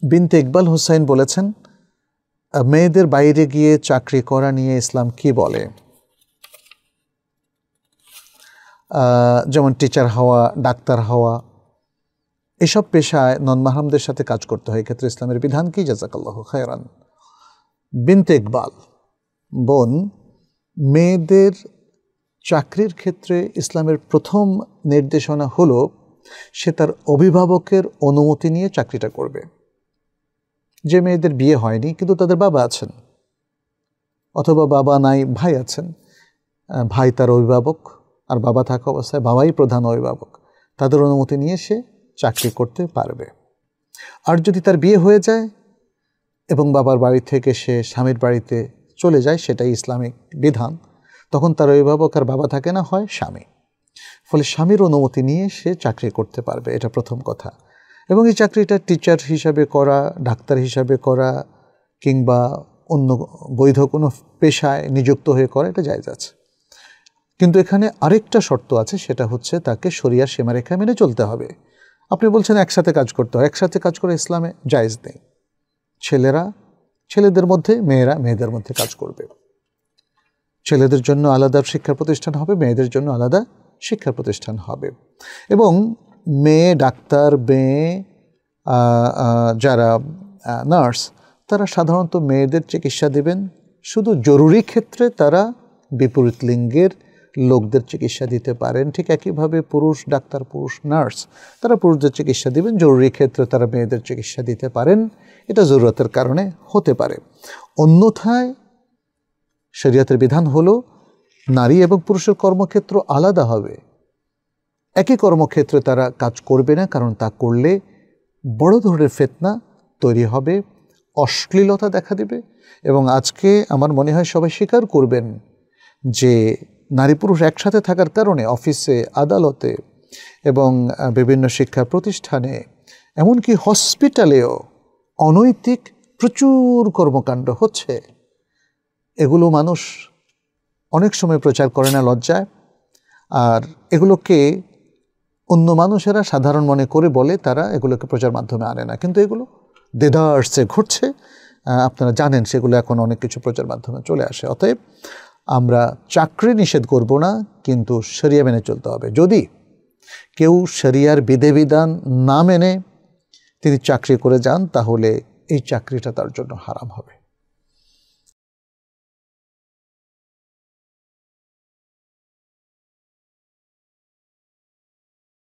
বিনতে ইকবাল হুসাইন বলেছেন, মেয়েদের বাইরে গিয়ে চাকরি করা নিয়ে ইসলাম কি বলে? যেমন টিচার হওয়া, ডাক্তার হওয়া, এসব পেশায় নন মাহরামদের সাথে কাজ করতে হয়। এক্ষেত্রে ইসলামের বিধান কি? জাযাকাল্লাহু খায়রান। বিনতে ইকবাল বোন, মেয়েদের চাকরির ক্ষেত্রে ইসলামের প্রথম নির্দেশনা হলো সে তার অভিভাবকের অনুমতি নিয়ে চাকরিটা করবে। যে মেয়েদের বিয়ে হয়নি কিন্তু তাদের বাবা আছেন, অথবা বাবা নাই ভাই আছেন, ভাই তার অভিভাবক আর বাবা থাকা অবস্থায় বাবাই প্রধান অভিভাবক, তাদের অনুমতি নিয়ে সে চাকরি করতে পারবে। আর যদি তার বিয়ে হয়ে যায় এবং বাবার বাড়ি থেকে সে স্বামীর বাড়িতে চলে যায়, সেটাই ইসলামিক বিধান, তখন তার অভিভাবক আর বাবা থাকে না, হয় স্বামী। ফলে স্বামীর অনুমতি নিয়ে সে চাকরি করতে পারবে, এটা প্রথম কথা। এবং এই চাকরিটা টিচার হিসাবে করা, ডাক্তার হিসাবে করা, কিংবা অন্য বৈধ কোনো পেশায় নিযুক্ত হয়ে করা, এটা জায়েজ আছে। কিন্তু এখানে আরেকটা শর্ত আছে, সেটা হচ্ছে তাকে শরিয়ার সীমারেখা মেনে চলতে হবে। আপনি বলছেন একসাথে কাজ করতে হয়, একসাথে কাজ করে ইসলামে জায়েজ নেই। ছেলেরা ছেলেদের মধ্যে, মেয়েরা মেয়েদের মধ্যে কাজ করবে। ছেলেদের জন্য আলাদা শিক্ষা প্রতিষ্ঠান হবে, মেয়েদের জন্য আলাদা শিক্ষা প্রতিষ্ঠান হবে। এবং মেয়ে ডাক্তার, মেয়ে যারা নার্স, তারা সাধারণত মেয়েদের চিকিৎসা দেবেন। শুধু জরুরি ক্ষেত্রে তারা বিপরীত লিঙ্গের লোকদের চিকিৎসা দিতে পারেন। ঠিক একইভাবে পুরুষ ডাক্তার, পুরুষ নার্স, তারা পুরুষদের চিকিৎসা দিবেন। জরুরি ক্ষেত্রে তারা মেয়েদের চিকিৎসা দিতে পারেন, এটা জরুরতের কারণে হতে পারে। অন্যথায় শরীয়তের বিধান হলো নারী এবং পুরুষের কর্মক্ষেত্র আলাদা হবে। একই কর্মক্ষেত্রে তারা কাজ করবে না, কারণ তা করলে বড় ধরনের ফিতনা তৈরি হবে, অশ্লীলতা দেখা দেবে। এবং আজকে আমার মনে হয় সবাই স্বীকার করবেন যে নারী পুরুষ একসাথে থাকার কারণে অফিসে, আদালতে এবং বিভিন্ন শিক্ষা প্রতিষ্ঠানে, এমনকি হসপিটালেও অনৈতিক প্রচুর কর্মকাণ্ড হচ্ছে। এগুলো মানুষ অনেক সময় প্রচার করে না লজ্জায়, আর এগুলোকে অন্য মানুষেরা সাধারণ মনে করে বলে, তারা এগুলোকে প্রচার মাধ্যমে আনে না। কিন্তু এগুলো দেদারসে ঘটছে, আপনারা জানেন সেগুলো এখন অনেক কিছু প্রচার মাধ্যমে চলে আসে। অতএব আমরা চাকরি নিষেধ করব না, কিন্তু শরিয়া মেনে চলতে হবে। যদি কেউ শরিয়ার বিধিবিধান না মেনে তিনি চাকরি করে যান, তাহলে এই চাকরিটা তার জন্য হারাম হবে।